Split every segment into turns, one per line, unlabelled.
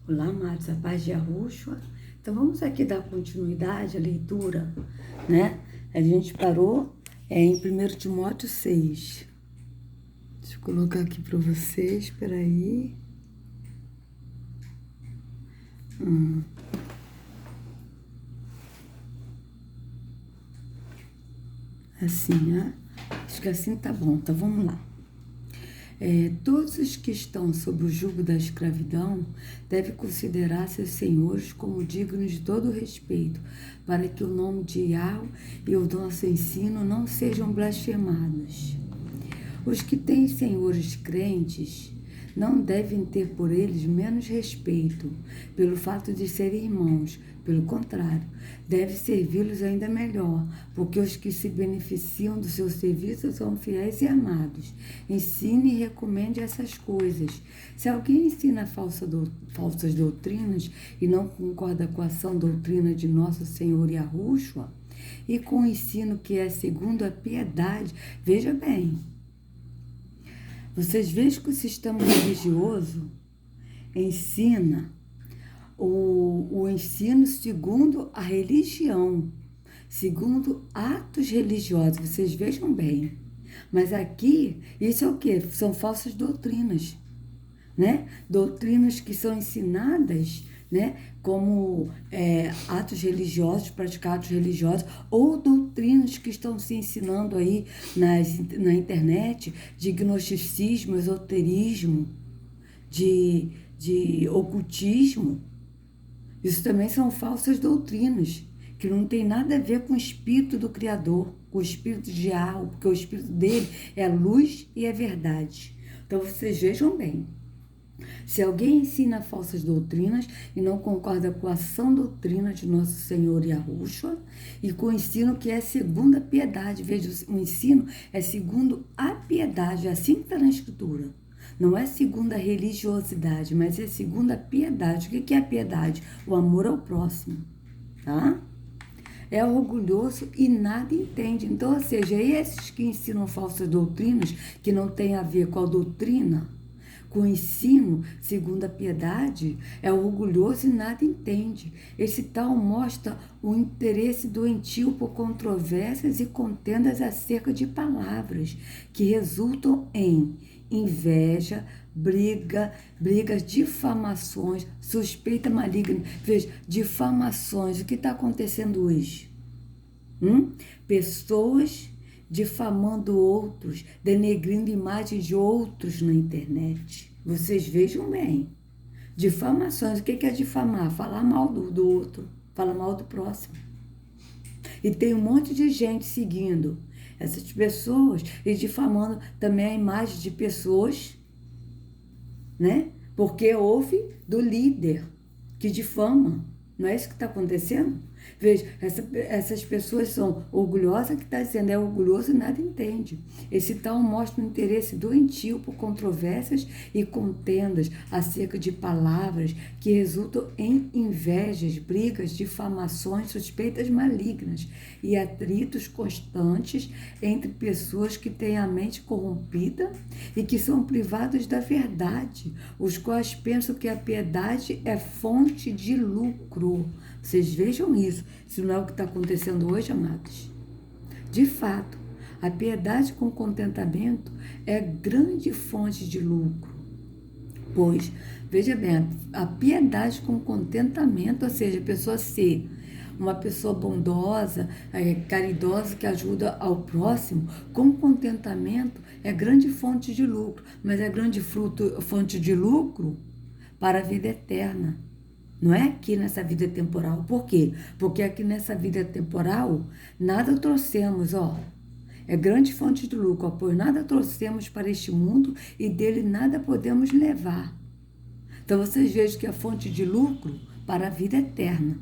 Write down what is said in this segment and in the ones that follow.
Olá, amados, a paz de Yahushua. Então, vamos aqui dar continuidade à leitura, né? A gente parou em 1 Timóteo 6. Deixa eu colocar aqui para vocês, espera aí. Assim, né? Acho que assim tá bom, então vamos lá. Todos os que estão sob o jugo da escravidão devem considerar seus senhores como dignos de todo respeito, para que o nome de Yahweh e o nosso ensino não sejam blasfemados. Os que têm senhores crentes não devem ter por eles menos respeito, pelo fato de serem irmãos. Pelo contrário, deve servi-los ainda melhor, porque os que se beneficiam do seu serviço são fiéis e amados. Ensine e recomende essas coisas. Se alguém ensina falsas doutrinas e não concorda com a sã doutrina de nosso Senhor Yahushua, e com o ensino que é segundo a piedade, veja bem, vocês vejam que o sistema religioso ensina o ensino segundo a religião, segundo atos religiosos, vocês vejam bem. Mas aqui, isso é o quê? São falsas doutrinas, né? Doutrinas que são ensinadas, né? Como atos religiosos, praticar atos religiosos, ou doutrinas que estão se ensinando aí na internet, de gnosticismo, esoterismo, de ocultismo. Isso também são falsas doutrinas, que não tem nada a ver com o Espírito do Criador, com o Espírito de Yahweh, porque o Espírito dele é luz e é verdade. Então, vocês vejam bem. Se alguém ensina falsas doutrinas e não concorda com a sã doutrina de nosso Senhor Yahushua e com o ensino que é segundo a piedade, veja, o ensino é segundo a piedade, é assim que está na Escritura. Não é segundo a religiosidade, mas é segundo a piedade. O que é a piedade? O amor ao próximo, tá? É orgulhoso e nada entende. Então, ou seja, esses que ensinam falsas doutrinas, que não tem a ver com a doutrina, com o ensino segundo a piedade, é orgulhoso e nada entende. Esse tal mostra o interesse doentio por controvérsias e contendas acerca de palavras, que resultam em inveja, brigas, difamações, suspeita maligna. Veja, difamações. O que está acontecendo hoje? Pessoas difamando outros, denegrindo imagens de outros na internet. Vocês vejam bem. Difamações. O que é difamar? Falar mal do outro, falar mal do próximo. E tem um monte de gente seguindo essas pessoas e difamando também a imagem de pessoas, né? Porque houve do líder que difama. Não é isso que está acontecendo? Veja, essas pessoas são orgulhosas, que está dizendo é orgulhoso e nada entende. Esse tal mostra um interesse doentio por controvérsias e contendas acerca de palavras que resultam em invejas, brigas, difamações, suspeitas malignas e atritos constantes entre pessoas que têm a mente corrompida e que são privados da verdade, os quais pensam que a piedade é fonte de lucro. Vocês vejam isso, se não é o que está acontecendo hoje, amados. De fato, a piedade com contentamento é grande fonte de lucro. Pois, veja bem, a piedade com contentamento, ou seja, a pessoa ser uma pessoa bondosa, caridosa, que ajuda ao próximo, com contentamento, é grande fonte de lucro, mas é grande fonte de lucro para a vida eterna. Não é aqui nessa vida temporal. Por quê? Porque aqui nessa vida temporal, nada trouxemos, é grande fonte de lucro, pois nada trouxemos para este mundo e dele nada podemos levar. Então, vocês vejam que é fonte de lucro para a vida eterna,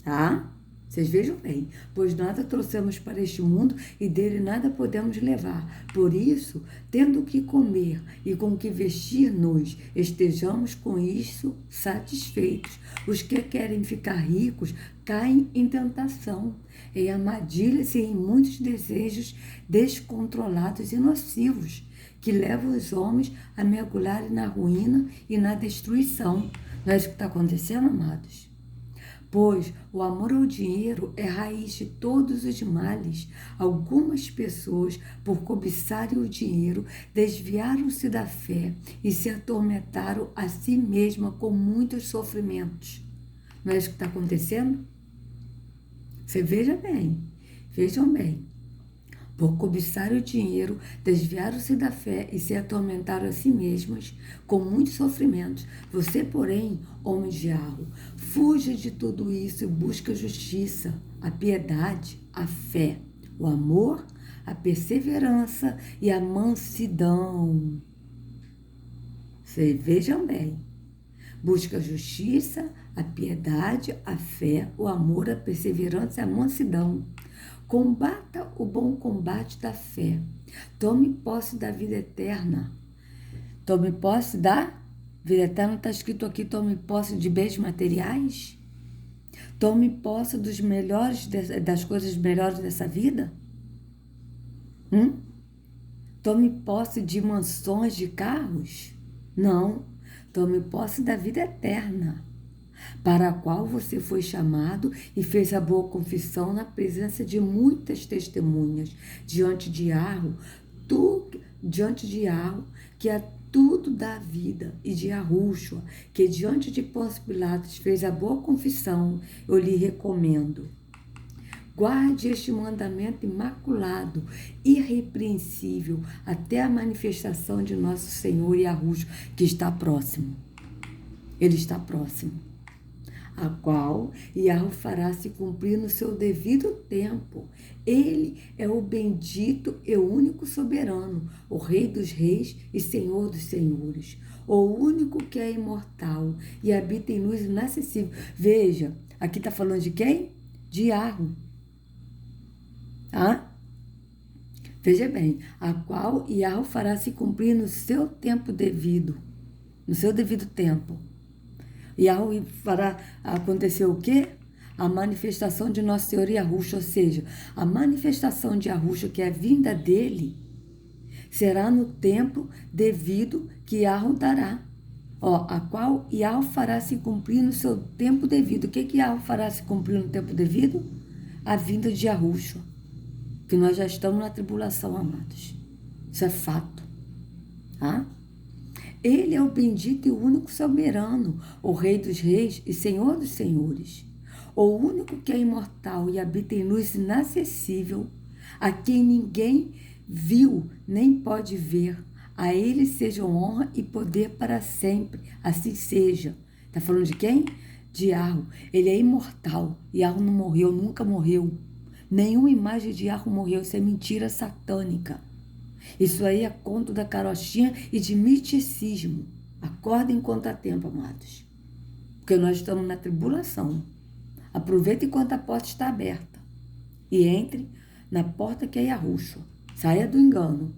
tá? Vocês vejam bem, pois nada trouxemos para este mundo e dele nada podemos levar. Por isso, tendo o que comer e com o que vestir-nos, estejamos com isso satisfeitos. Os que querem ficar ricos caem em tentação, em armadilhas e em muitos desejos descontrolados e nocivos, que levam os homens a mergulharem na ruína e na destruição. Não é isso que está acontecendo, amados? Pois o amor ao dinheiro é raiz de todos os males. Algumas pessoas, por cobiçarem o dinheiro, desviaram-se da fé e se atormentaram a si mesma com muitos sofrimentos. Não é isso que está acontecendo? Você veja bem, vejam bem. Por cobiçar o dinheiro, desviaram-se da fé e se atormentaram a si mesmas com muitos sofrimentos. Você, porém, homem de Arro, fuja de tudo isso e busca a justiça, a piedade, a fé, o amor, a perseverança e a mansidão. Vocês vejam bem. Busca a justiça, a piedade, a fé, o amor, a perseverança e a mansidão. Combata o bom combate da fé. Tome posse da vida eterna. Tome posse da vida eterna. Está escrito aqui, tome posse de bens materiais? Tome posse das coisas melhores dessa vida? Tome posse de mansões, de carros? Não. Tome posse da vida eterna, para a qual você foi chamado e fez a boa confissão na presença de muitas testemunhas, diante de Arro, que é tudo da vida, e de Arrúshua, que diante de Pôncio Pilatos fez a boa confissão. Eu lhe recomendo. Guarde este mandamento imaculado, irrepreensível, até a manifestação de nosso Senhor e Arrúshua, que está próximo. Ele está próximo. A qual Yahweh fará se cumprir no seu devido tempo. Ele é o bendito e o único soberano, o Rei dos reis e Senhor dos senhores, o único que é imortal e habita em luz inacessível. Veja, aqui está falando de quem? De Yahweh. Veja bem, a qual Yahweh fará se cumprir no seu tempo devido, no seu devido tempo. Yahweh fará acontecer o quê? A manifestação de Nosso Senhor Yahushua, ou seja, a manifestação de Yahushua, que é a vinda dele, será no tempo devido que Yahweh dará. A qual Yahweh fará se cumprir no seu tempo devido. O que Yahweh fará se cumprir no tempo devido? A vinda de Yahushua. Que nós já estamos na tribulação, amados. Isso é fato. Ele é o bendito e o único soberano, o Rei dos reis e Senhor dos senhores, o único que é imortal e habita em luz inacessível, a quem ninguém viu nem pode ver. A ele sejam honra e poder para sempre. Assim seja. Está falando de quem? De Yahweh. Ele é imortal. Yahweh não morreu, nunca morreu. Nenhuma imagem de Yahweh morreu. Isso é mentira satânica. Isso aí é conto da carochinha e de misticismo. Acordem enquanto há tempo, amados. Porque nós estamos na tribulação. Aproveite enquanto a porta está aberta. E entre na porta que é Yahushua. Saia do engano.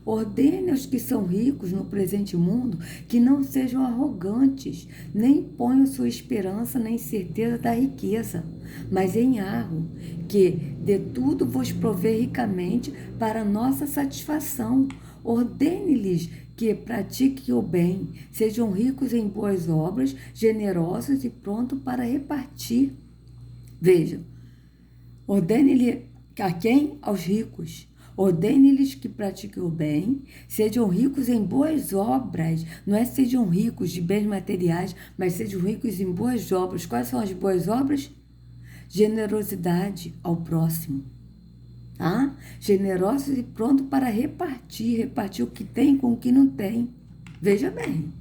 Ordene aos que são ricos no presente mundo que não sejam arrogantes, nem ponham sua esperança nem certeza da riqueza, mas em Arro, que de tudo vos provê ricamente para nossa satisfação. Ordene-lhes que pratiquem o bem, sejam ricos em boas obras, generosos e prontos para repartir. Vejam, ordene-lhe a quem? Aos ricos. Ordene-lhes que pratiquem o bem, sejam ricos em boas obras. Não é sejam ricos de bens materiais, mas sejam ricos em boas obras. Quais são as boas obras? Generosidade ao próximo. Generosos e pronto para repartir o que tem com o que não tem. Veja bem.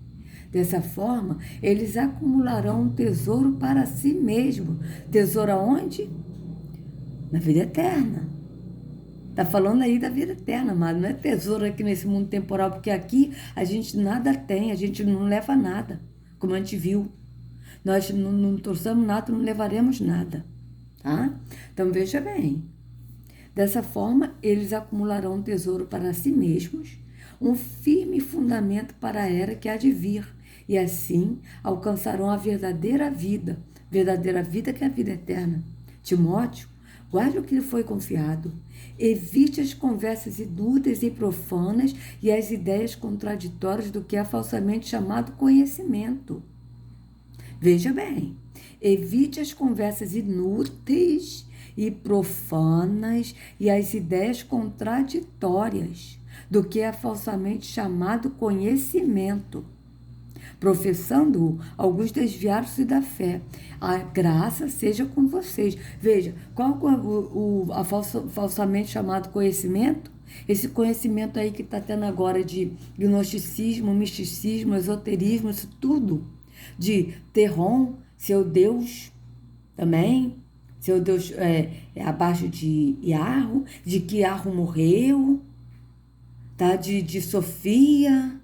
Dessa forma, eles acumularão um tesouro para si mesmo. Tesouro aonde? Na vida eterna. Está falando aí da vida eterna, amado. Não é tesouro aqui nesse mundo temporal, porque aqui a gente nada tem, a gente não leva nada, como a gente viu. Nós não trouxemos nada, não levaremos nada. Então, veja bem. Dessa forma, eles acumularão um tesouro para si mesmos, um firme fundamento para a era que há de vir, e assim alcançarão a verdadeira vida que é a vida eterna. Timóteo, Guarde o que lhe foi confiado. Evite as conversas inúteis e profanas e as ideias contraditórias do que é falsamente chamado conhecimento. Veja bem, evite as conversas inúteis e profanas e as ideias contraditórias do que é falsamente chamado conhecimento. Professando-o, alguns desviaram-se da fé. A graça seja com vocês. Veja, qual a falsamente chamado conhecimento? Esse conhecimento aí que está tendo agora de gnosticismo, misticismo, esoterismo, isso tudo. De Terron, seu Deus também, seu Deus é abaixo de Iarro, de que Iarro morreu, tá? De Sofia.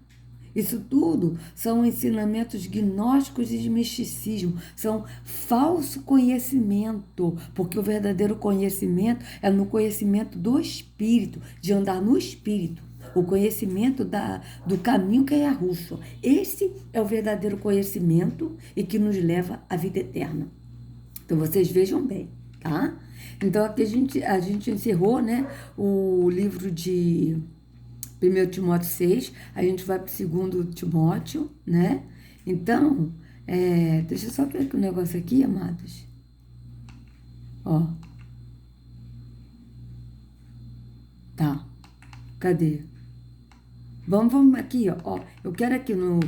Isso tudo são ensinamentos gnósticos e de misticismo, são falso conhecimento, porque o verdadeiro conhecimento é no conhecimento do Espírito, de andar no Espírito, o conhecimento do caminho que é Yahushua. Esse é o verdadeiro conhecimento e que nos leva à vida eterna. Então vocês vejam bem, tá? Então aqui a gente encerrou, né, o livro de 1 Timóteo 6, a gente vai para o 2 Timóteo, né? Então, deixa eu só ver aqui um negócio aqui, amados. Ó. Tá. Cadê? Vamos aqui, ó. Eu quero aqui no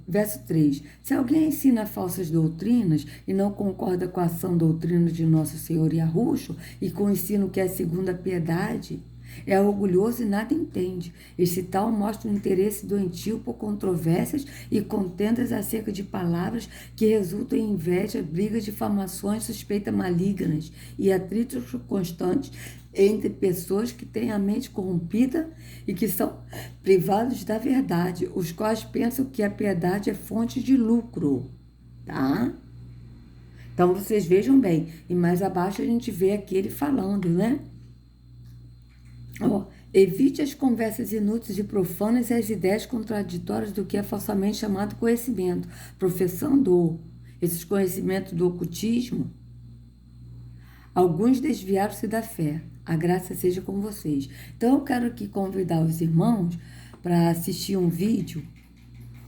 verso 3. Se alguém ensina falsas doutrinas e não concorda com a ação doutrina de nosso Senhor Yahushua e com o ensino que é segundo a piedade, é orgulhoso e nada entende. Esse tal mostra um interesse doentio por controvérsias e contendas acerca de palavras que resultam em inveja, brigas, difamações, suspeitas malignas e atritos constantes entre pessoas que têm a mente corrompida e que são privados da verdade, os quais pensam que a piedade é fonte de lucro, tá? Então, vocês vejam bem. E mais abaixo a gente vê aqui ele falando, né? Evite as conversas inúteis e profanas e as ideias contraditórias do que é falsamente chamado conhecimento, professando esses conhecimentos do ocultismo. Alguns desviaram-se da fé. A graça seja com vocês. Então eu quero aqui convidar os irmãos para assistir um vídeo,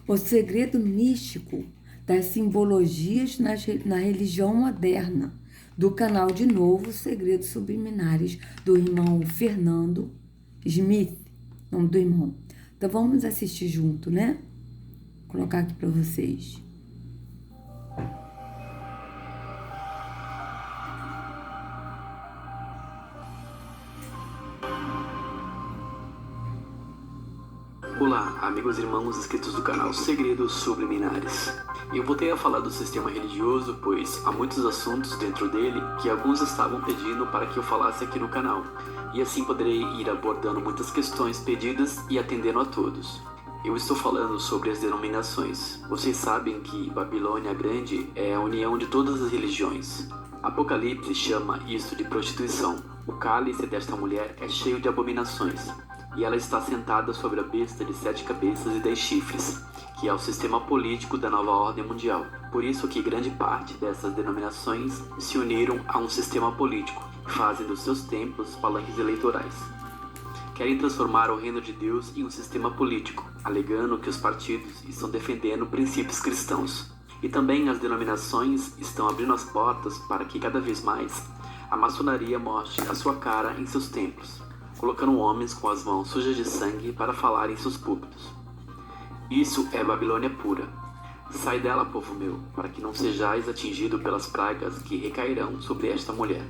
O Segredo Místico das Simbologias na Religião Moderna, do canal de novo Segredos Subliminares, do irmão Fernando Smith, nome do irmão. Então vamos assistir junto, né? Vou colocar aqui para vocês.
Olá, amigos e irmãos inscritos do canal Segredos Subliminares. Eu voltei a falar do sistema religioso, pois há muitos assuntos dentro dele que alguns estavam pedindo para que eu falasse aqui no canal, e assim poderei ir abordando muitas questões pedidas e atendendo a todos. Eu estou falando sobre as denominações. Vocês sabem que Babilônia Grande é a união de todas as religiões. Apocalipse chama isso de prostituição. O cálice desta mulher é cheio de abominações, e ela está sentada sobre a besta de 7 cabeças e 10 chifres, que é o sistema político da nova ordem mundial. Por isso que grande parte dessas denominações se uniram a um sistema político, fazem dos seus templos palanques eleitorais. Querem transformar o reino de Deus em um sistema político, alegando que os partidos estão defendendo princípios cristãos. E também as denominações estão abrindo as portas para que cada vez mais a maçonaria mostre a sua cara em seus templos, colocando homens com as mãos sujas de sangue para falar em seus púlpitos. Isso é Babilônia pura. Sai dela, povo meu, para que não sejais atingido pelas pragas que recairão sobre esta mulher.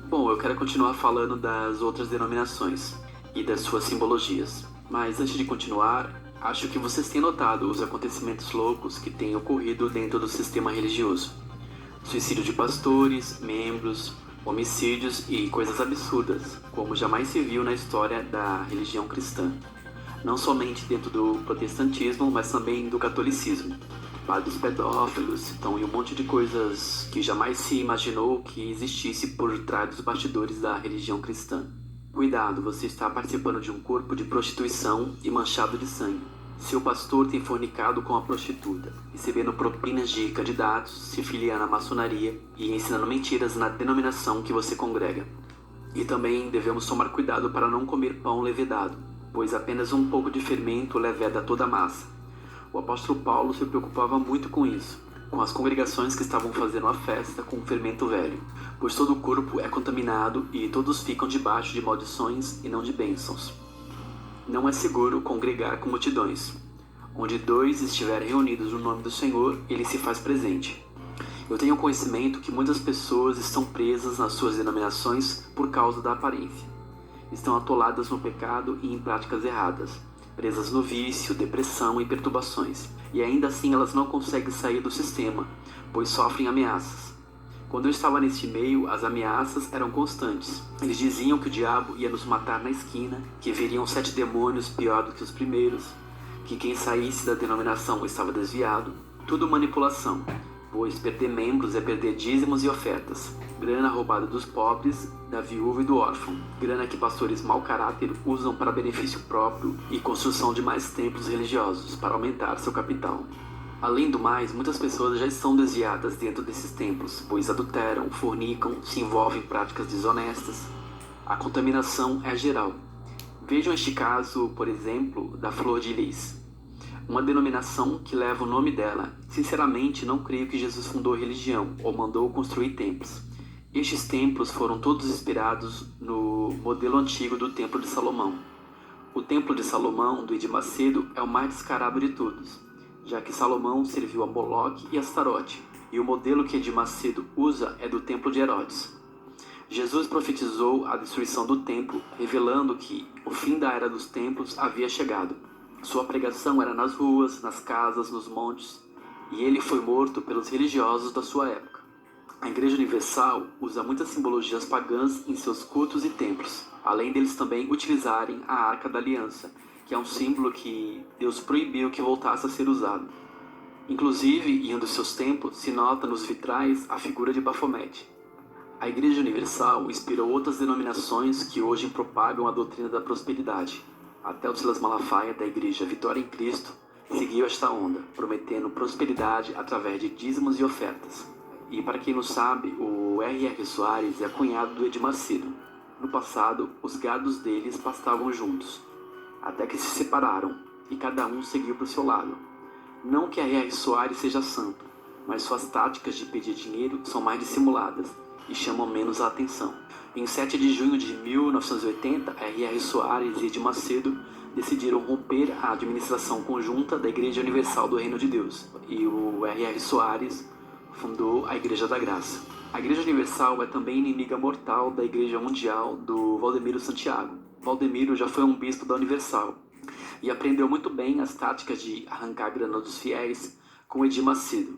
Bom, eu quero continuar falando das outras denominações e das suas simbologias. Mas antes de continuar, acho que vocês têm notado os acontecimentos loucos que têm ocorrido dentro do sistema religioso. Suicídio de pastores, membros, homicídios e coisas absurdas, como jamais se viu na história da religião cristã. Não somente dentro do protestantismo, mas também do catolicismo. Padres pedófilos, então, e um monte de coisas que jamais se imaginou que existisse por trás dos bastidores da religião cristã. Cuidado, você está participando de um corpo de prostituição e manchado de sangue. Seu pastor tem fornicado com a prostituta, recebendo propinas de candidatos, se filiando à maçonaria e ensinando mentiras na denominação que você congrega. E também devemos tomar cuidado para não comer pão levedado, pois apenas um pouco de fermento leveda toda a massa. O apóstolo Paulo se preocupava muito com isso, com as congregações que estavam fazendo a festa com o fermento velho, pois todo o corpo é contaminado e todos ficam debaixo de maldições e não de bênçãos. Não é seguro congregar com multidões. Onde 2 estiverem reunidos no nome do Senhor, ele se faz presente. Eu tenho conhecimento que muitas pessoas estão presas nas suas denominações por causa da aparência. Estão atoladas no pecado e em práticas erradas, presas no vício, depressão e perturbações. E ainda assim elas não conseguem sair do sistema, pois sofrem ameaças. Quando eu estava neste meio, as ameaças eram constantes. Eles diziam que o diabo ia nos matar na esquina, que viriam 7 demônios pior do que os primeiros, que quem saísse da denominação estava desviado. Tudo manipulação, pois perder membros é perder dízimos e ofertas, grana roubada dos pobres, da viúva e do órfão, grana que pastores mau caráter usam para benefício próprio e construção de mais templos religiosos para aumentar seu capital. Além do mais, muitas pessoas já estão desviadas dentro desses templos, pois adulteram, fornicam, se envolvem em práticas desonestas. A contaminação é geral. Vejam este caso, por exemplo, da Flor de Lis, uma denominação que leva o nome dela. Sinceramente, não creio que Jesus fundou religião ou mandou construir templos. Estes templos foram todos inspirados no modelo antigo do Templo de Salomão. O Templo de Salomão, do Edir Macedo, é o mais descarado de todos, já que Salomão serviu a Moloque e Astarote, e o modelo que Edir Macedo usa é do Templo de Herodes. Jesus profetizou a destruição do templo, revelando que o fim da era dos templos havia chegado. Sua pregação era nas ruas, nas casas, nos montes, e ele foi morto pelos religiosos da sua época. A Igreja Universal usa muitas simbologias pagãs em seus cultos e templos, além deles também utilizarem a Arca da Aliança, que é um símbolo que Deus proibiu que voltasse a ser usado. Inclusive, em um dos seus templos, se nota nos vitrais a figura de Bafomete. A Igreja Universal inspirou outras denominações que hoje propagam a doutrina da prosperidade. Até o Silas Malafaia, da Igreja Vitória em Cristo, seguiu esta onda, prometendo prosperidade através de dízimos e ofertas. E para quem não sabe, o R.R. Soares é cunhado do Edir Macedo. No passado, os gados deles pastavam juntos, até que se separaram e cada um seguiu para o seu lado. Não que R.R. Soares seja santo, mas suas táticas de pedir dinheiro são mais dissimuladas e chamam menos a atenção. Em 7 de junho de 1980, R.R. Soares e Edir Macedo decidiram romper a administração conjunta da Igreja Universal do Reino de Deus, e o R.R. Soares fundou a Igreja da Graça. A Igreja Universal é também inimiga mortal da Igreja Mundial do Valdemiro Santiago. Valdemiro já foi um bispo da Universal e aprendeu muito bem as táticas de arrancar a grana dos fiéis com Edir Macedo.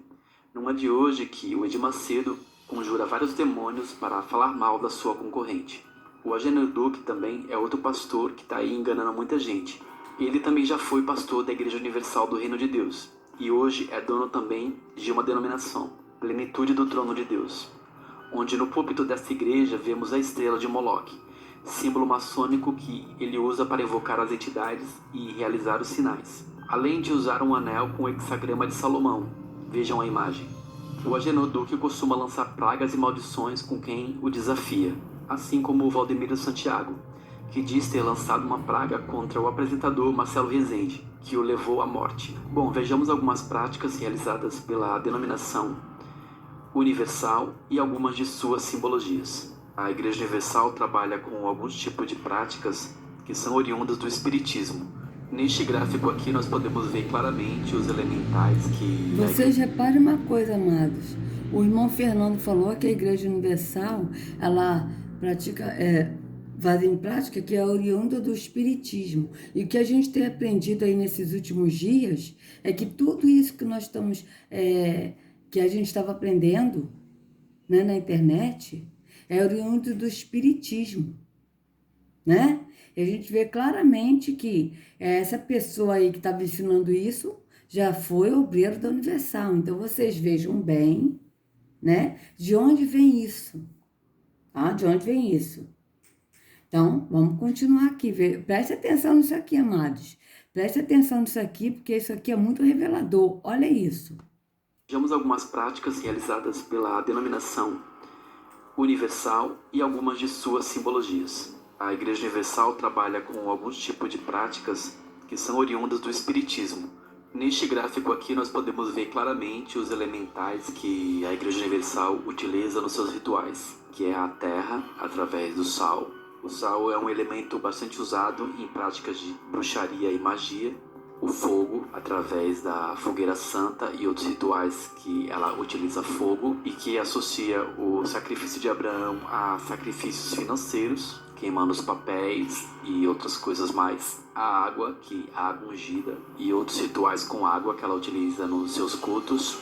Não é de hoje que o Edir Macedo conjura vários demônios para falar mal da sua concorrente. O Agênio Duque também é outro pastor que está aí enganando muita gente. Ele também já foi pastor da Igreja Universal do Reino de Deus e hoje é dono também de uma denominação, Plenitude do Trono de Deus, onde no púlpito desta igreja vemos a estrela de Moloque, símbolo maçônico que ele usa para evocar as entidades e realizar os sinais, além de usar um anel com o hexagrama de Salomão. Vejam a imagem. O Agênio Duque costuma lançar pragas e maldições com quem o desafia, assim como o Valdemiro Santiago, que diz ter lançado uma praga contra o apresentador Marcelo Rezende, que o levou à morte. Bom, vejamos algumas práticas realizadas pela denominação Universal e algumas de suas simbologias. A Igreja Universal trabalha com alguns tipos de práticas que são oriundas do Espiritismo. Neste gráfico aqui nós podemos ver claramente os elementais que...
Vocês reparem uma coisa, amados. O irmão Fernando falou que a Igreja Universal, ela pratica, faz em prática que é oriunda do Espiritismo. E o que a gente tem aprendido aí nesses últimos dias é que tudo isso que nós estamos... que a gente estava aprendendo, né, na internet, é oriundo do Espiritismo, né? E a gente vê claramente que essa pessoa aí que estava ensinando isso já foi obreiro da Universal. Então, vocês vejam bem, né, de onde vem isso. Ah, de onde vem isso? Então, vamos continuar aqui. Preste atenção nisso aqui, amados. Preste atenção nisso aqui, porque isso aqui é muito revelador. Olha isso.
Vejamos algumas práticas realizadas pela denominação universal e algumas de suas simbologias. A Igreja Universal trabalha com alguns tipos de práticas que são oriundas do Espiritismo. Neste gráfico aqui nós podemos ver claramente os elementais que a Igreja Universal utiliza nos seus rituais, que é a terra através do sal. O sal é um elemento bastante usado em práticas de bruxaria e magia. O fogo, através da fogueira santa e outros rituais que ela utiliza fogo e que associa o sacrifício de Abraão a sacrifícios financeiros, queimando os papéis e outras coisas mais. A água, que é a água ungida, e outros rituais com água que ela utiliza nos seus cultos.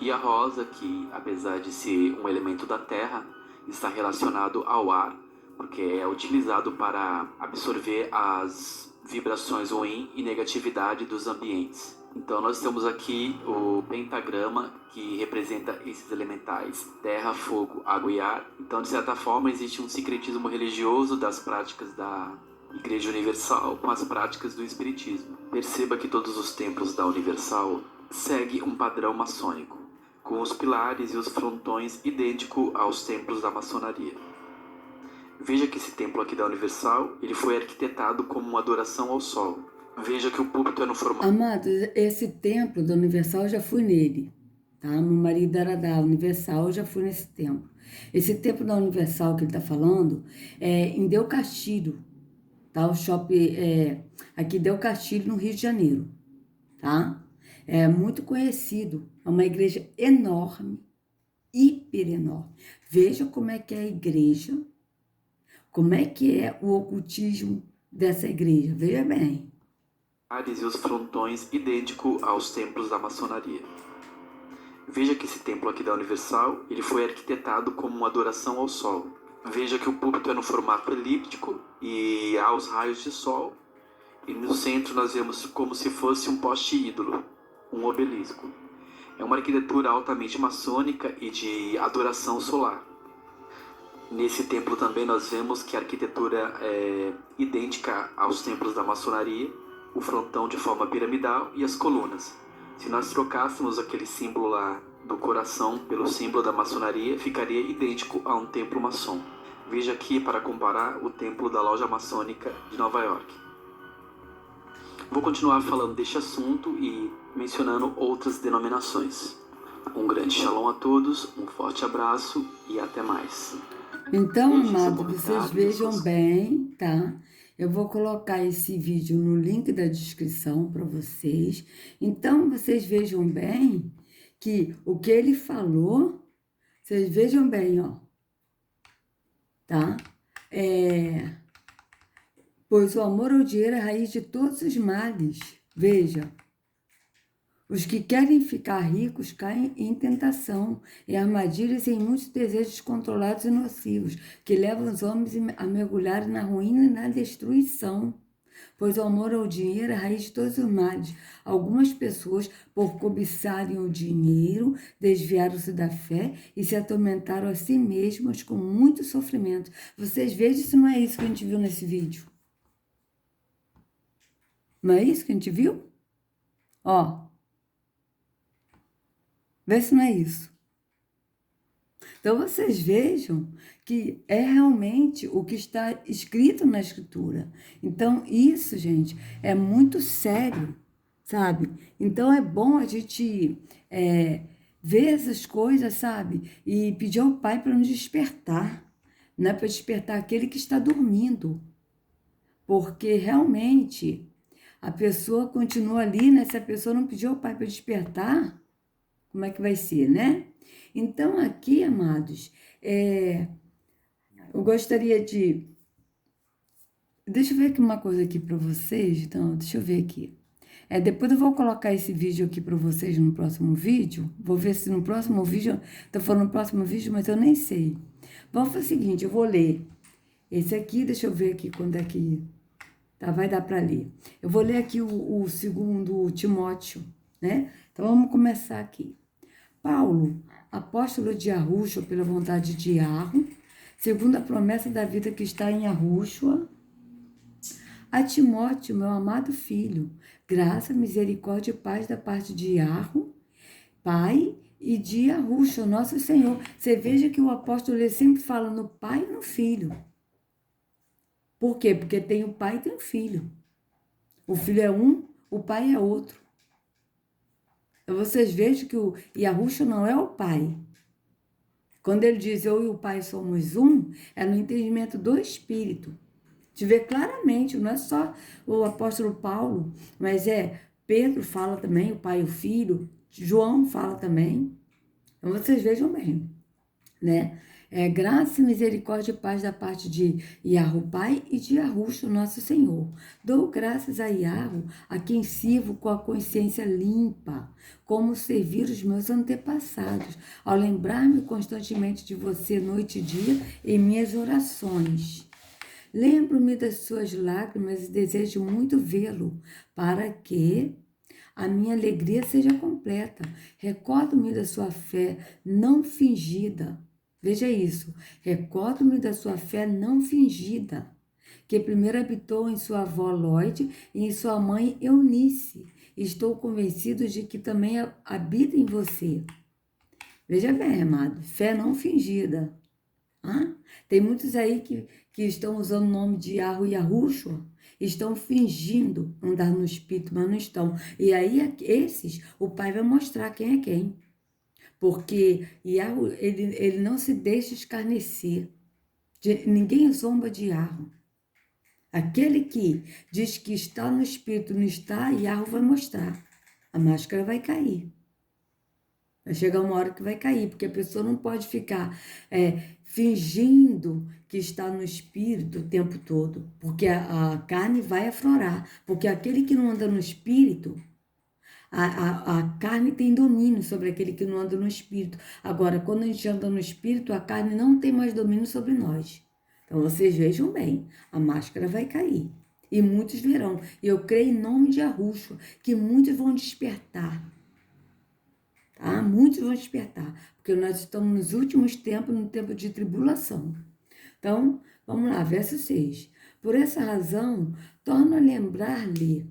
E a rosa, que apesar de ser um elemento da terra, está relacionado ao ar, porque é utilizado para absorver as vibrações ruins e negatividade dos ambientes. Então nós temos aqui o pentagrama que representa esses elementais: terra, fogo, água e ar. Então, de certa forma, existe um sincretismo religioso das práticas da Igreja Universal com as práticas do Espiritismo. Perceba que todos os templos da Universal seguem um padrão maçônico, com os pilares e os frontões idênticos aos templos da maçonaria. Veja que esse templo aqui da Universal, ele foi arquitetado como uma adoração ao sol. Veja que o púlpito é no formato...
Amados, esse templo da Universal eu já fui nele, tá? Meu marido era da Universal, eu já fui nesse templo. Esse templo da Universal que ele está falando é em Del Castilho, tá? O shopping aqui Del Castilho, no Rio de Janeiro, tá? É muito conhecido, é uma igreja enorme, hiper enorme. Veja como é que é a igreja, como é que é o ocultismo dessa igreja, veja bem.
E os frontões idênticos aos templos da maçonaria. Veja que esse templo aqui da Universal, ele foi arquitetado como uma adoração ao sol. Veja que o púlpito é no formato elíptico e há os raios de sol. E no centro nós vemos como se fosse um poste ídolo, um obelisco. É uma arquitetura altamente maçônica e de adoração solar. Nesse templo também nós vemos que a arquitetura é idêntica aos templos da maçonaria, o frontão de forma piramidal e as colunas. Se nós trocássemos aquele símbolo lá do coração pelo símbolo da maçonaria, ficaria idêntico a um templo maçom. Veja aqui para comparar o templo da loja maçônica de Nova York. Vou continuar falando deste assunto e mencionando outras denominações. Um grande shalom a todos, um forte abraço e até mais.
Então, amados, vocês vejam bem, tá? Eu vou colocar esse vídeo no link da descrição para vocês. Então, vocês vejam bem que o que ele falou, vocês vejam bem, ó, tá? Pois o amor ao dinheiro é a raiz de todos os males. Veja. Os que querem ficar ricos caem em tentação, em armadilhas e em muitos desejos controlados e nocivos, que levam os homens a mergulharem na ruína e na destruição. Pois o amor ao dinheiro é a raiz de todos os males. Algumas pessoas, por cobiçarem o dinheiro, desviaram-se da fé e se atormentaram a si mesmas com muito sofrimento. Vocês vejam se não é isso que a gente viu nesse vídeo. Não é isso que a gente viu? Ó. Vê se não é isso. Então, vocês vejam que é realmente o que está escrito na Escritura. Então, isso, gente, é muito sério, sabe? Então, é bom a gente ver essas coisas, sabe? E pedir ao Pai para nos despertar, né? Para despertar aquele que está dormindo. Porque, realmente, a pessoa continua ali, né? Se a pessoa não pediu ao Pai para despertar, como é que vai ser, né? Então, aqui, amados, eu gostaria de... Deixa eu ver aqui uma coisa aqui para vocês. Então, deixa eu ver aqui. Depois eu vou colocar esse vídeo aqui para vocês no próximo vídeo. Vou ver se no próximo vídeo... Tô falando no próximo vídeo, mas eu nem sei. Vamos fazer o seguinte, eu vou ler esse aqui. Deixa eu ver aqui quando é que... Tá, vai dar para ler. Eu vou ler aqui o segundo Timóteo, né? Então, vamos começar aqui. Paulo, apóstolo de Yahushua pela vontade de Yahweh, segundo a promessa da vida que está em Yahushua, A Timóteo, meu amado filho, graça, misericórdia e paz da parte de Yarro, Pai, e de Yahushua, nosso Senhor. Você veja que o apóstolo ele sempre fala no Pai e no Filho. Por quê? Porque tem o Pai e tem o Filho. O Filho é um, o Pai é outro. Então, vocês vejam que o Yahushua não é o Pai. Quando ele diz eu e o Pai somos um, é no entendimento do Espírito. Te vê claramente, não é só o apóstolo Paulo, mas Pedro fala também, o Pai e o Filho, João fala também. Então vocês vejam bem, né? Graça, misericórdia e paz da parte de Yahweh Pai e de Yahushua, nosso Senhor. Dou graças a Yahweh, a quem sirvo com a consciência limpa, como servir os meus antepassados, ao lembrar-me constantemente de você noite e dia em minhas orações. Lembro-me das suas lágrimas e desejo muito vê-lo, para que a minha alegria seja completa. Recordo-me da sua fé não fingida. Veja isso. Recordo-me da sua fé não fingida, que primeiro habitou em sua avó Lloyd e em sua mãe Eunice. Estou convencido de que também habita em você. Veja bem, amado, fé não fingida. Tem muitos aí que estão usando o nome de Yahweh e Yahushua, estão fingindo andar no Espírito, mas não estão. E aí, esses, o Pai vai mostrar quem é quem. Porque Yahweh, ele não se deixa escarnecer. Ninguém zomba de Yahweh. Aquele que diz que está no Espírito, não está, Yahweh vai mostrar. A máscara vai cair. Vai chegar uma hora que vai cair, porque a pessoa não pode ficar fingindo que está no Espírito o tempo todo, porque a carne vai aflorar. Porque aquele que não anda no Espírito, a carne tem domínio sobre aquele que não anda no Espírito. Agora, quando a gente anda no Espírito, a carne não tem mais domínio sobre nós. Então, vocês vejam bem, a máscara vai cair. E muitos verão. E eu creio em nome de Yahushua, que muitos vão despertar. Tá? Muitos vão despertar, porque nós estamos nos últimos tempos, no tempo de tribulação. Então, vamos lá, verso 6. Por essa razão, torno a lembrar-lhe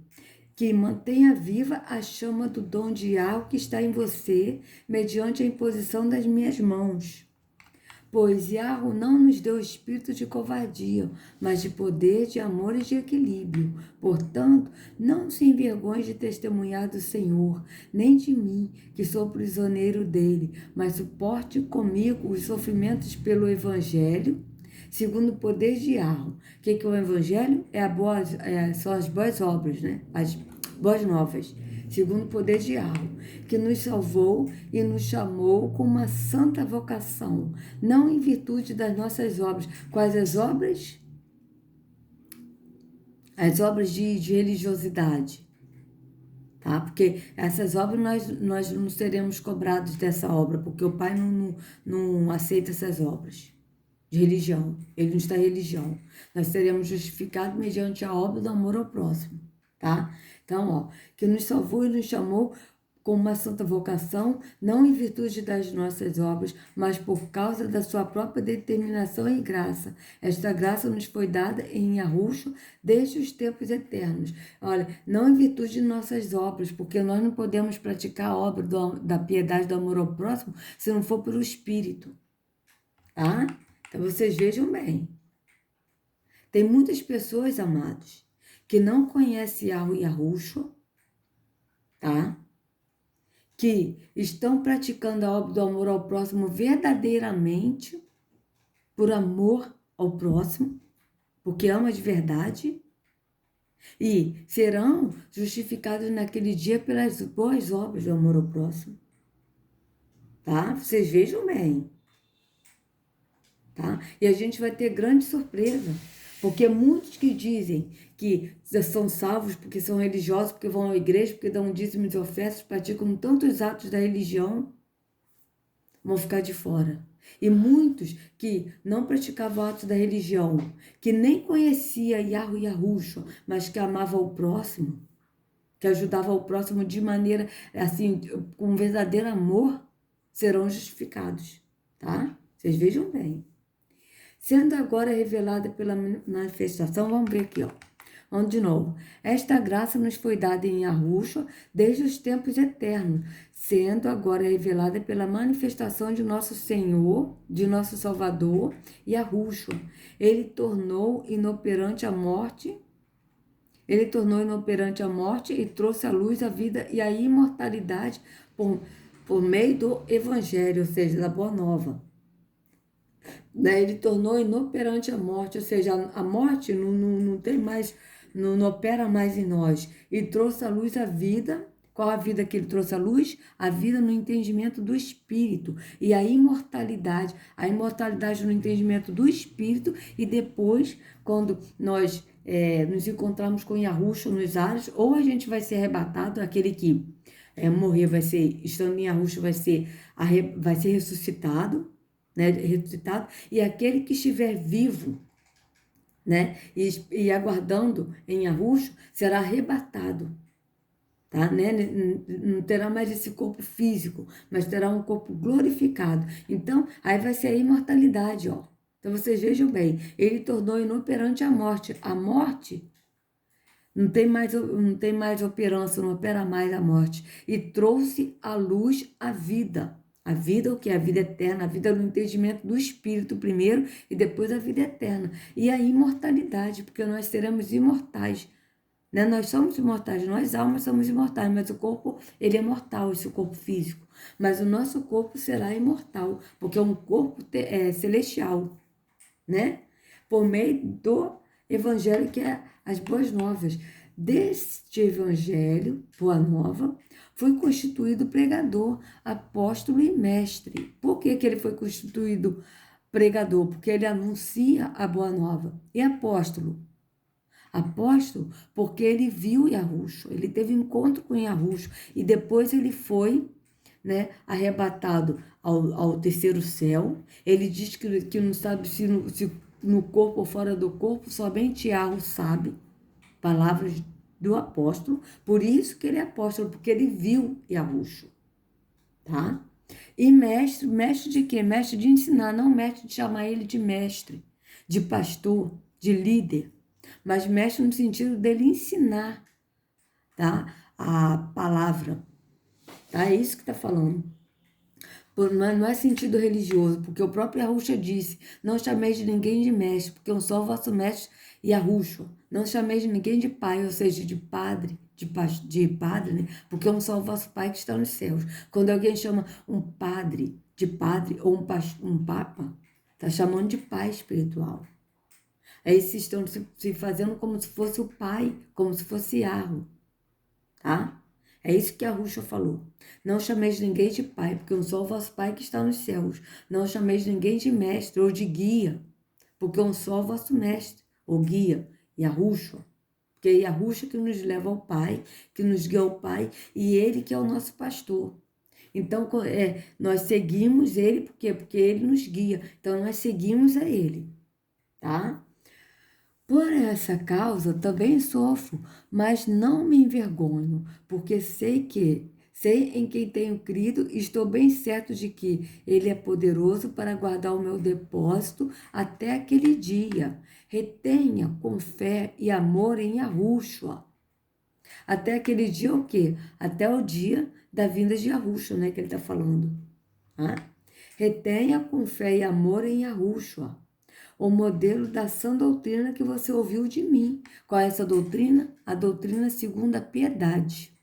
que mantenha viva a chama do dom de Yahweh que está em você, mediante a imposição das minhas mãos. Pois Yahweh não nos deu espírito de covardia, mas de poder, de amor e de equilíbrio. Portanto, não se envergonhe de testemunhar do Senhor, nem de mim, que sou prisioneiro dele, mas suporte comigo os sofrimentos pelo Evangelho, segundo o poder de Yahweh. O que é o Evangelho? São as boas obras, né? As boas novas. Segundo o poder de Yahweh, que nos salvou e nos chamou com uma santa vocação, não em virtude das nossas obras. Quais as obras? As obras de religiosidade. Tá? Porque essas obras nós não seremos cobrados dessa obra, porque o Pai não aceita essas obras de religião. Ele não está em religião. Nós seremos justificados mediante a obra do amor ao próximo. Tá? Então, que nos salvou e nos chamou com uma santa vocação, não em virtude das nossas obras, mas por causa da sua própria determinação e graça. Esta graça nos foi dada em Yahushua desde os tempos eternos. Olha, não em virtude de nossas obras, porque nós não podemos praticar a obra da piedade, do amor ao próximo, se não for pelo Espírito. Tá? Então, vocês vejam bem. Tem muitas pessoas, amados, que não conhecem Yahweh e Yahushua, tá? Que estão praticando a obra do amor ao próximo verdadeiramente, por amor ao próximo, porque ama de verdade, e serão justificados naquele dia pelas boas obras do amor ao próximo. Tá? Vocês vejam bem. Tá? E a gente vai ter grande surpresa. Porque muitos que dizem que são salvos porque são religiosos, porque vão à igreja, porque dão dízimos e ofertas, praticam tantos atos da religião, vão ficar de fora. E muitos que não praticavam atos da religião, que nem conhecia Yahweh e Yahushua, mas que amava o próximo, que ajudava o próximo de maneira, assim, com verdadeiro amor, serão justificados. Tá? Vocês vejam bem. Sendo agora revelada pela manifestação, vamos ver aqui, Vamos de novo. Esta graça nos foi dada em Yahushua desde os tempos eternos, sendo agora revelada pela manifestação de nosso Senhor, de nosso Salvador, Yahushua. Ele tornou inoperante a morte e trouxe à luz a vida e a imortalidade por meio do Evangelho, ou seja, da Boa Nova. Ele tornou inoperante a morte, ou seja, a morte não tem mais, não opera mais em nós. E trouxe à luz a vida. Qual a vida que ele trouxe à luz? A vida no entendimento do Espírito. E a imortalidade no entendimento do Espírito. E depois, quando nós nos encontrarmos com Yahushua nos ares, ou a gente vai ser arrebatado, aquele que morrer vai ser, estando em Yahushua, vai ser ressuscitado, né, ressuscitado, e aquele que estiver vivo, né, e aguardando em Yahushua, será arrebatado, tá, né, não terá mais esse corpo físico, mas terá um corpo glorificado. Então, aí vai ser a imortalidade, ó. Então, vocês vejam bem, ele tornou inoperante a morte. A morte não tem mais operância, não opera mais a morte. E trouxe à luz a vida. A vida, o que é a vida eterna? A vida no entendimento do Espírito primeiro e depois a vida eterna. E a imortalidade, porque nós seremos imortais. Né? Nós somos imortais, nós almas somos imortais, mas o corpo, ele é mortal, esse corpo físico. Mas o nosso corpo será imortal, porque é um corpo celestial, né? Por meio do Evangelho, que é as boas novas. Deste Evangelho, boa nova, foi constituído pregador, apóstolo e mestre. Por que ele foi constituído pregador? Porque ele anuncia a boa nova. E apóstolo? Apóstolo, porque ele viu Yahushua, ele teve encontro com Yahushua, e depois ele foi, né, arrebatado ao terceiro céu. Ele diz que não sabe se no corpo ou fora do corpo, somente Yahushua sabe. Palavras do apóstolo, por isso que ele é apóstolo, porque ele viu Yahushua, tá? E mestre de quê? Mestre de ensinar, não mestre de chamar ele de mestre, de pastor, de líder, mas mestre no sentido dele ensinar, tá? A palavra, tá? É isso que tá falando. Não é sentido religioso, porque o próprio Yahushua disse, não chameis de ninguém de mestre, porque um só o vosso mestre Yahushua. Não chameis de ninguém de pai, ou seja, de padre, de padre, né? Porque um só o vosso pai que está nos céus. Quando alguém chama um padre de padre ou um papa, está chamando de pai espiritual. Aí vocês estão se fazendo como se fosse o pai, como se fosse Yahweh, tá? É isso que a Yahushua falou. Não chameis ninguém de pai, porque um só o vosso pai que está nos céus. Não chameis ninguém de mestre ou de guia, porque um só o vosso mestre ou guia, Yahushua. Porque é Yahushua que nos leva ao Pai, que nos guia ao Pai, e ele que é o nosso pastor. Então, nós seguimos ele, por quê? Porque ele nos guia. Então, nós seguimos a ele, tá? Por essa causa também sofro, mas não me envergonho, porque sei em quem tenho crido e estou bem certo de que ele é poderoso para guardar o meu depósito até aquele dia. Retenha com fé e amor em Yahushua. Até aquele dia o quê? Até o dia da vinda de Yahushua, né, que ele está falando. Retenha com fé e amor em Yahushua. O modelo da sã doutrina que você ouviu de mim. Qual é essa doutrina? A doutrina segundo a piedade.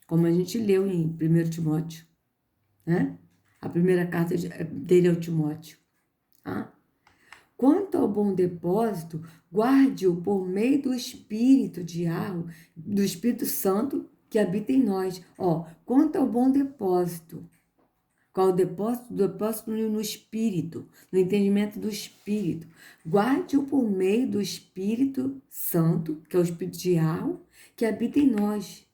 Como a gente leu em 1 Timóteo, né? A primeira carta dele ao Timóteo. Quanto ao bom depósito, guarde-o por meio do Espírito de Yahweh, do Espírito Santo que habita em nós. Quanto ao bom depósito, qual o depósito? O depósito no Espírito, no entendimento do Espírito. Guarde-o por meio do Espírito Santo, que é o Espírito de Yahweh, que habita em nós.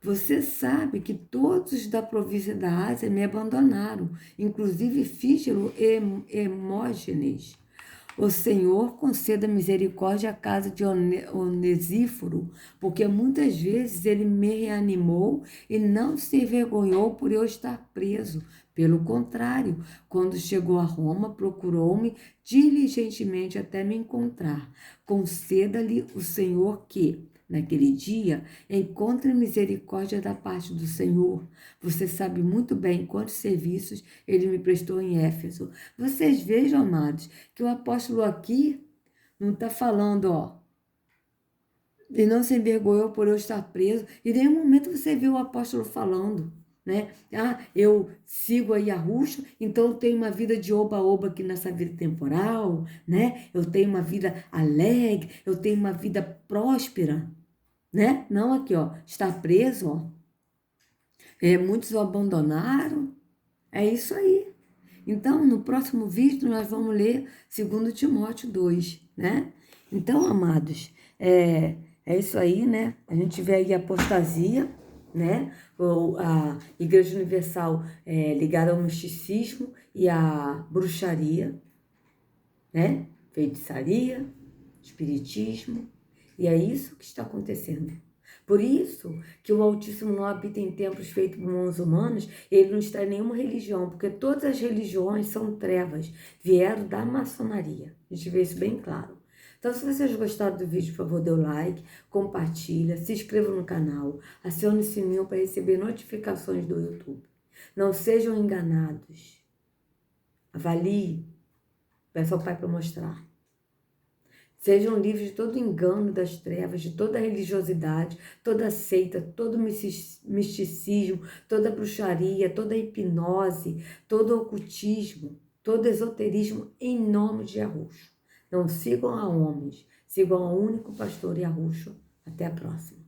Você sabe que todos da província da Ásia me abandonaram, inclusive Fígelo e Hermógenes. O Senhor conceda misericórdia à casa de Onesíforo, porque muitas vezes ele me reanimou e não se envergonhou por eu estar preso. Pelo contrário, quando chegou a Roma, procurou-me diligentemente até me encontrar. Conceda-lhe o Senhor que, naquele dia, encontre misericórdia da parte do Senhor. Você sabe muito bem quantos serviços ele me prestou em Éfeso. Vocês vejam, amados, que o apóstolo aqui não está falando, e não se envergonhou por eu estar preso. Em nenhum momento você vê o apóstolo falando, né? Eu sigo aí a Ruxo, então eu tenho uma vida de oba-oba aqui nessa vida temporal, né? Eu tenho uma vida alegre, eu tenho uma vida próspera, né? Não aqui, está preso, muitos o abandonaram. É isso aí. Então, no próximo vídeo, nós vamos ler 2 Timóteo 2, né? Então, amados, é isso aí, né? A gente vê aí a apostasia, né? A Igreja Universal ligada ao misticismo e à bruxaria, né? Feitiçaria, espiritismo. E é isso que está acontecendo. Por isso que o Altíssimo não habita em templos feitos por mãos humanas, ele não está em nenhuma religião, porque todas as religiões são trevas, vieram da maçonaria. A gente vê isso bem claro. Então, se vocês gostaram do vídeo, por favor, dê o like, compartilha, se inscreva no canal, acione o sininho para receber notificações do YouTube. Não sejam enganados. Avalie. Peça ao Pai para mostrar. Sejam livres de todo engano das trevas, de toda religiosidade, toda seita, todo misticismo, toda bruxaria, toda hipnose, todo ocultismo, todo esoterismo, em nome de Arruxo. Não sigam a homens, sigam ao único pastor Arruxo. Até a próxima.